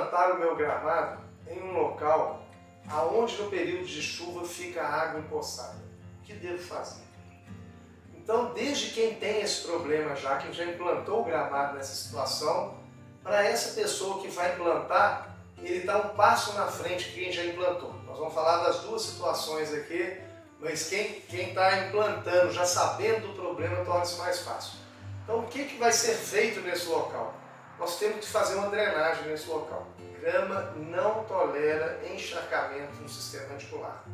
plantar o meu gramado em um local aonde no período de chuva fica água empoçada. O que devo fazer? Então, desde quem tem esse problema já, quem já implantou o gramado nessa situação, para essa pessoa que vai implantar, ele está um passo na frente de quem já implantou. Nós vamos falar das duas situações aqui, mas quem está implantando, já sabendo do problema, torna-se mais fácil. Então, o que vai ser feito nesse local? Nós temos que fazer uma drenagem nesse local. Grama não tolera encharcamento no sistema radicular.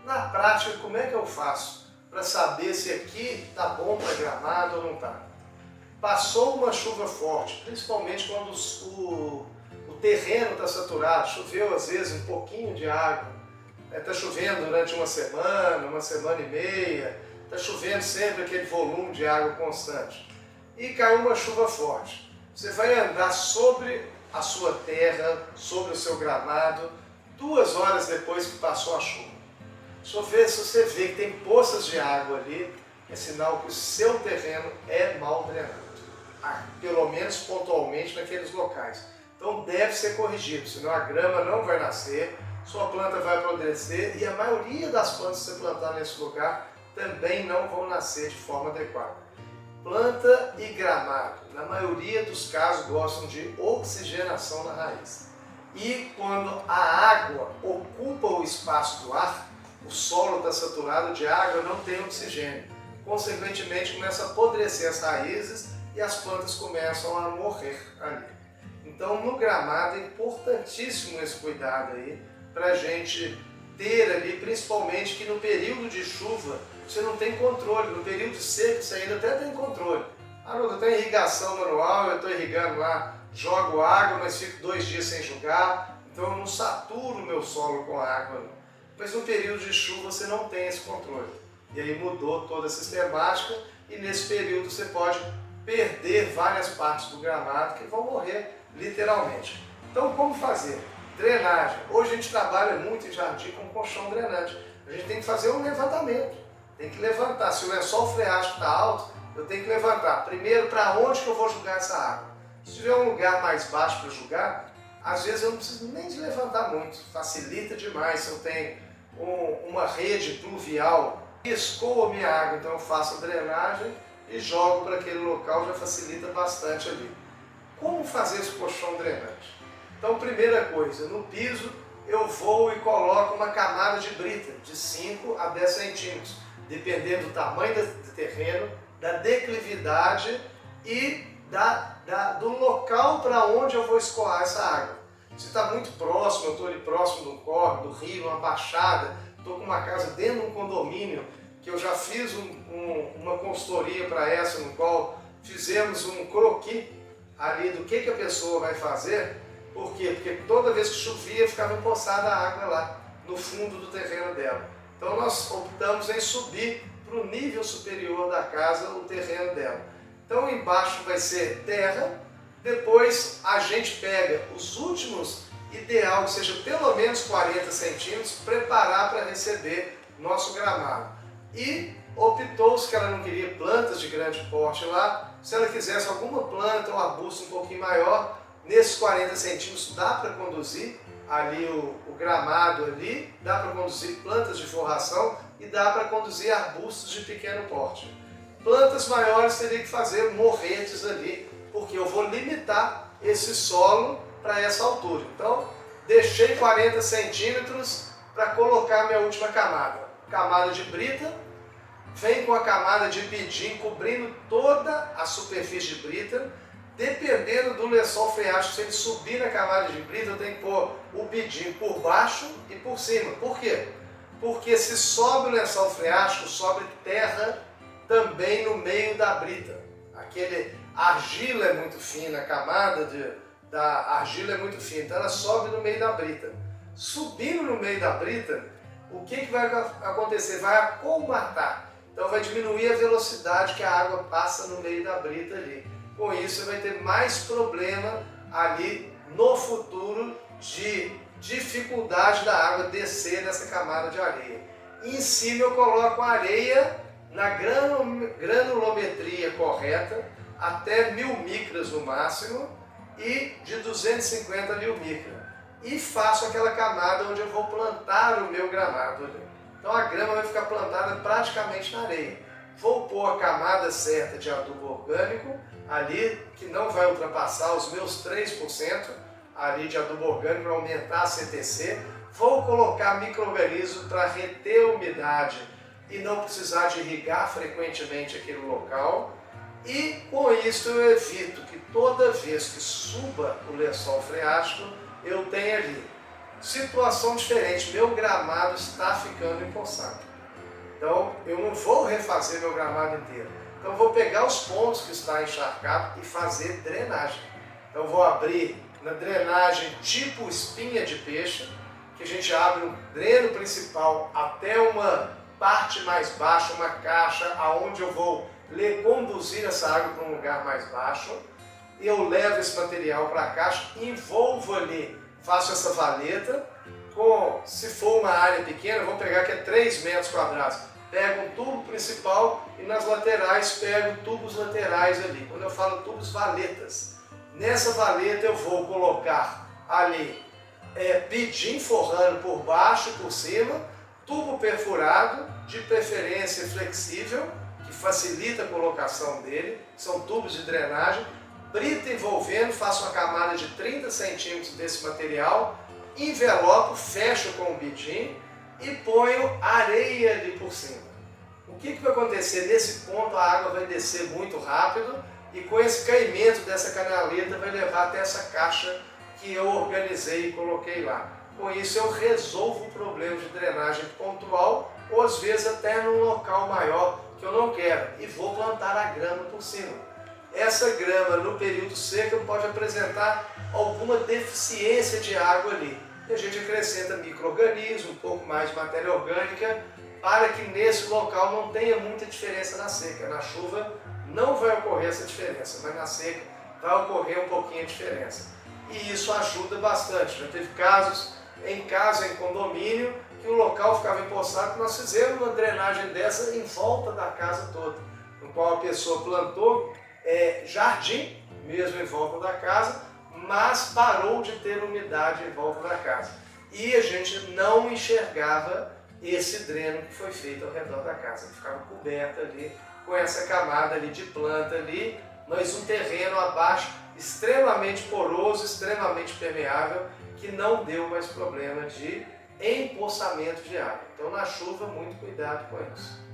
Na prática, como é que eu faço para saber se aqui está bom para gramado ou não está? Passou uma chuva forte, principalmente quando o terreno está saturado, choveu às vezes um pouquinho de água, está chovendo durante uma semana e meia, está chovendo sempre aquele volume de água constante. E caiu uma chuva forte. Você vai andar sobre a sua terra, sobre o seu gramado, 2 horas depois que passou a chuva. Se você vê que tem poças de água ali, é sinal que o seu terreno é mal drenado. Pelo menos pontualmente naqueles locais. Então deve ser corrigido, senão a grama não vai nascer, sua planta vai apodrecer e a maioria das plantas que você plantar nesse lugar também não vão nascer de forma adequada. Planta e gramado, na maioria dos casos, gostam de oxigenação na raiz. E quando a água ocupa o espaço do ar, o solo está saturado de água, não tem oxigênio. Consequentemente, começa a apodrecer as raízes e as plantas começam a morrer ali. Então, no gramado é importantíssimo esse cuidado aí, para a gente ter ali, principalmente que no período de chuva, você não tem controle. No período de seca, você ainda até tem controle. Eu tenho irrigação manual, eu estou irrigando lá, jogo água, mas fico 2 dias sem jogar, então eu não saturo o meu solo com água. Não. Mas no período de chuva você não tem esse controle. E aí mudou toda a sistemática e nesse período você pode perder várias partes do gramado que vão morrer literalmente. Então como fazer? Drenagem. Hoje a gente trabalha muito em jardim com colchão drenante. A gente tem que fazer um levantamento. Tem que levantar. Se o lençol freático está alto, eu tenho que levantar. Primeiro, para onde que eu vou jogar essa água? Se tiver um lugar mais baixo para jogar, às vezes eu não preciso nem de levantar muito. Facilita demais. Se eu tenho uma rede pluvial que escoa a minha água, então eu faço a drenagem e jogo para aquele local, já facilita bastante ali. Como fazer esse colchão drenante? Então, primeira coisa, no piso eu vou e coloco uma camada de brita de 5 a 10 centímetros, dependendo do tamanho do terreno, da declividade e do local para onde eu vou escoar essa água. Se está muito próximo, eu estou ali próximo do córrego, do rio, uma baixada, estou com uma casa dentro de um condomínio, que eu já fiz uma consultoria para essa, no qual fizemos um croquis ali do que a pessoa vai fazer. Por quê? Porque toda vez que chovia ficava empoçada a água lá no fundo do terreno dela. Então nós optamos em subir para o nível superior da casa o terreno dela. Então embaixo vai ser terra, depois a gente pega os últimos, ideal que seja pelo menos 40 centímetros, preparar para receber nosso gramado. E optou-se que ela não queria plantas de grande porte lá, se ela quisesse alguma planta ou arbusto um pouquinho maior, nesses 40 centímetros dá para conduzir ali o gramado ali, dá para conduzir plantas de forração e dá para conduzir arbustos de pequeno porte. Plantas maiores teria que fazer morretes ali, porque eu vou limitar esse solo para essa altura. Então, deixei 40 centímetros para colocar minha última camada. Camada de brita, vem com a camada de bidim cobrindo toda a superfície de brita. Dependendo do lençol freático, se ele subir na camada de brita, eu tenho que pôr o bidim por baixo e por cima. Por quê? Porque se sobe o lençol freático, sobe terra também no meio da brita. A argila é muito fina, a camada da argila é muito fina, então ela sobe no meio da brita. Subindo no meio da brita, o que vai acontecer? Vai acolmatar. Então vai diminuir a velocidade que a água passa no meio da brita ali. Com isso, você vai ter mais problema ali no futuro de dificuldade da água descer nessa camada de areia. Em cima eu coloco a areia na granulometria correta, até 1000 micras no máximo, e de 250 mil micra. E faço aquela camada onde eu vou plantar o meu gramado ali. Então a grama vai ficar plantada praticamente na areia. Vou pôr a camada certa de adubo orgânico ali, que não vai ultrapassar os meus 3% ali de adubo orgânico para aumentar a CTC. Vou colocar micro-organismo para reter a umidade e não precisar de irrigar frequentemente aquele local. E com isso eu evito que toda vez que suba o lençol freático, eu tenha ali situação diferente, meu gramado está ficando empoçado. Então eu não vou refazer meu gramado inteiro. Então eu vou pegar os pontos que está encharcado e fazer drenagem. Então eu vou abrir na drenagem tipo espinha de peixe, que a gente abre um dreno principal até uma parte mais baixa, uma caixa, aonde eu vou conduzir essa água para um lugar mais baixo. Eu levo esse material para a caixa, envolvo ali, faço essa valeta, se for uma área pequena, vou pegar que é 3 metros quadrados, pego um tubo principal e nas laterais pego tubos laterais ali. Quando eu falo tubos, valetas. Nessa valeta eu vou colocar ali pidim forrando por baixo e por cima, tubo perfurado, de preferência flexível, que facilita a colocação dele, são tubos de drenagem, brita envolvendo, faço uma camada de 30 centímetros desse material, envelopo, fecho com o bidim e ponho areia ali por cima. O que vai acontecer? Nesse ponto a água vai descer muito rápido e com esse caimento dessa canaleta vai levar até essa caixa que eu organizei e coloquei lá. Com isso eu resolvo o problema de drenagem pontual ou às vezes até num local maior que eu não quero e vou plantar a grama por cima. Essa grama no período seco pode apresentar alguma deficiência de água ali. E a gente acrescenta micro-organismo, um pouco mais de matéria orgânica, para que nesse local não tenha muita diferença na seca. Na chuva não vai ocorrer essa diferença, mas na seca vai ocorrer um pouquinho a diferença. E isso ajuda bastante. Já teve casos em casa, em condomínio, que o local ficava empoçado, nós fizemos uma drenagem dessa em volta da casa toda, no qual a pessoa plantou jardim, mesmo em volta da casa, mas parou de ter umidade em volta da casa. E a gente não enxergava esse dreno que foi feito ao redor da casa. Ele ficava coberto ali, com essa camada ali de planta ali, mas um terreno abaixo extremamente poroso, extremamente permeável, que não deu mais problema de empoçamento de água. Então na chuva, muito cuidado com isso.